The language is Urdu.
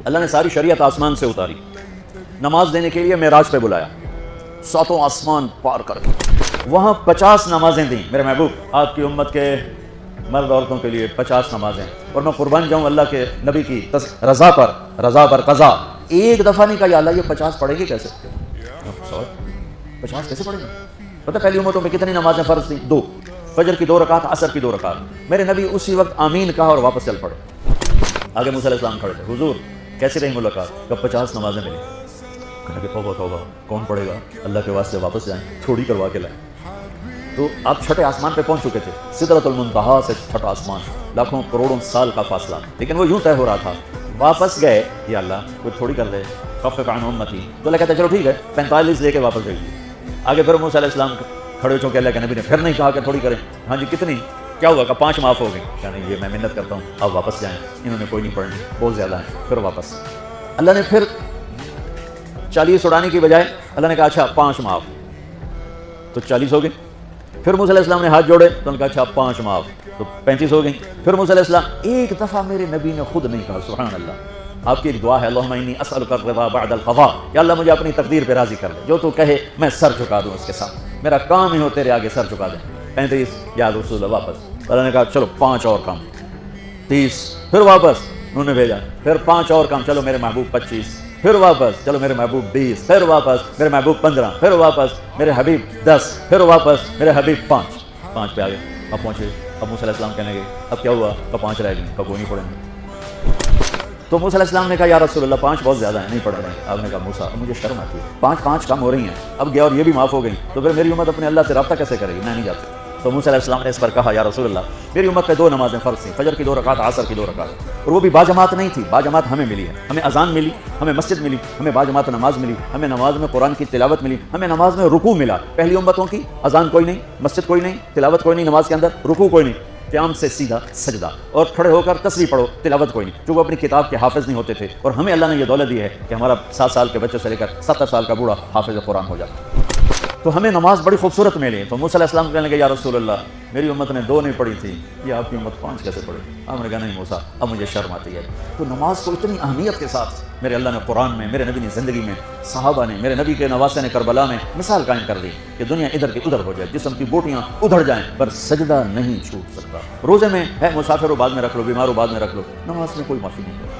اللہ نے ساری شریعت آسمان سے اتاری، نماز دینے کے لیے معراج پہ بلایا، 7 آسمان پار کر کے وہاں 50 نمازیں دیں میرے محبوب، آپ کی امت کے مرد عورتوں کے لیے 50 نمازیں، اور میں قربان جاؤں اللہ کے نبی کی رضا پر قضا، ایک دفعہ نہیں کہا یا اللہ یہ 50 پڑھیں گے کیسے؟ 50 کیسے پڑھیں گے؟ پتہ پہلی امتوں میں کتنی نمازیں فرض تھیں؟ 2، فجر کی 2 رکعت، عصر کی 2 رکعت۔ میرے نبی اسی وقت آمین کہا اور واپس چل پڑے۔ آگے موسیٰ علیہ السلام کھڑے تھے، حضور کیسی رہی ملاقات؟ کب 50 نمازیں ملی۔ کہنے کہ توبہ کون پڑھے گا، اللہ کے واسطے واپس جائیں، تھوڑی کروا کے لائیں۔ تو آپ 6 آسمان پہ پہنچ چکے تھے، سدرۃ المنتہا سے 6 آسمان، لاکھوں کروڑوں سال کا فاصلہ، لیکن وہ یوں طے ہو رہا تھا، واپس گئے یا اللہ کوئی تھوڑی کر دے، خفف عن امتی، تو اللہ کہتا ہے چلو ٹھیک ہے 45 لے کے واپس بھیجیے۔ آگے پھر موسیٰ علیہ السلام کھڑے ہو چونکہ اللہ کے نبی نے پھر نہیں کہا کہ تھوڑی کریں، ہاں جی کتنی، کیا ہوا کہ 5 معاف ہو گئی، کہنے یہ میں منت کرتا ہوں اب واپس جائیں، انہوں نے کوئی نہیں پڑھنی، بہت زیادہ ہیں، پھر واپس۔ اللہ نے پھر 40 اڑانے کی بجائے اللہ نے کہا اچھا 5 معاف، تو 40 ہو گئے۔ پھر موسیٰ علیہ السلام نے ہاتھ جوڑے تو انہوں نے کہا اچھا 5 معاف، تو 35 ہو گئی۔ پھر موسیٰ علیہ السلام ایک دفعہ میرے نبی نے خود نہیں کہا، سبحان اللہ، آپ کی ایک دعا ہے اللہم انی اسألک الرضا بعد القضاء، یا اللہ مجھے اپنی تقدیر پہ راضی کر لے، جو تو کہے میں سر جھکا دوں اس کے ساتھ، میرا کام ہی ہو تیرے آگے سر جھکا دیں۔ 35 یا رسول اللہ واپس، اللہ نے کہا چلو 5 اور کام، 30، پھر واپس انہوں نے بھیجا، پھر 5 اور کام، چلو میرے محبوب 25، پھر واپس چلو میرے محبوب 20، پھر واپس میرے محبوب 15، پھر واپس میرے حبیب 10، پھر واپس میرے حبیب 5 پہ آ گئے۔ اب پہنچے، اب موسیٰ علیہ السلام کہنے لگے اب کیا ہوا؟ اب 5 رہ گئے، اب کوئی نہیں پڑھیں گے۔ تو موسیٰ علیہ السلام نے کہا یا رسول اللہ 5 بہت زیادہ ہیں، نہیں پڑھ رہے ہیں۔ آپ نے کہا موسیٰ اب مجھے شرم آتی ہے، 5 کم ہو رہی ہیں، اب گیا اور یہ بھی معاف ہو گئی، تو پھر میری امت اپنے اللہ سے رابطہ کیسے کرے گی؟ میں نہیں جاتا۔ تو موسیٰ علیہ السلام نے اس پر کہا یا رسول اللہ میری امت پہ 2 نمازیں فرض تھیں، فجر کی 2 رکعت، عصر کی 2 رکعت، اور وہ بھی باجماعت نہیں تھی، باجماعت ہمیں ملی ہے، ہمیں اذان ملی، ہمیں مسجد ملی، ہمیں باجماعت نماز ملی، ہمیں نماز میں قرآن کی تلاوت ملی، ہمیں نماز میں رکوع ملا۔ پہلی امتوں کی اذان کوئی نہیں، مسجد کوئی نہیں، تلاوت کوئی نہیں، نماز کے اندر رکوع کوئی نہیں، قیام سے سیدھا سجدہ، اور کھڑے ہو کر تسبیح پڑھو، تلاوت کوئی نہیں، جو وہ اپنی کتاب کے حافظ نہیں ہوتے تھے، اور ہمیں اللہ نے یہ دولت دی ہے کہ ہمارا 7 سال کے بچے سے لے کر 70 سال کا بوڑھا حافظ قرآن ہو جاتا، تو ہمیں نماز بڑی خوبصورت ملی۔ تو موسیٰ علیہ السلام کہنے لگے یا رسول اللہ میری امت نے 2 نہیں پڑھی تھی، یہ آپ کی امت 5 کیسے پڑھی؟ آپ نے کہا نہیں موسیٰ اب مجھے شرم آتی ہے۔ تو نماز کو اتنی اہمیت کے ساتھ میرے اللہ نے قرآن میں، میرے نبی نے زندگی میں، صحابہ نے، میرے نبی کے نواسے نے کربلا میں مثال قائم کر دی کہ دنیا ادھر کی ادھر ہو جائے، جسم کی بوٹیاں ادھر جائیں پر سجدہ نہیں چھوٹ سکتا۔ روزے میں ہے مسافر ہو بعد میں رکھ لو، بیمار ہو بعد میں رکھ لو، نماز میں کوئی معافی نہیں ہے۔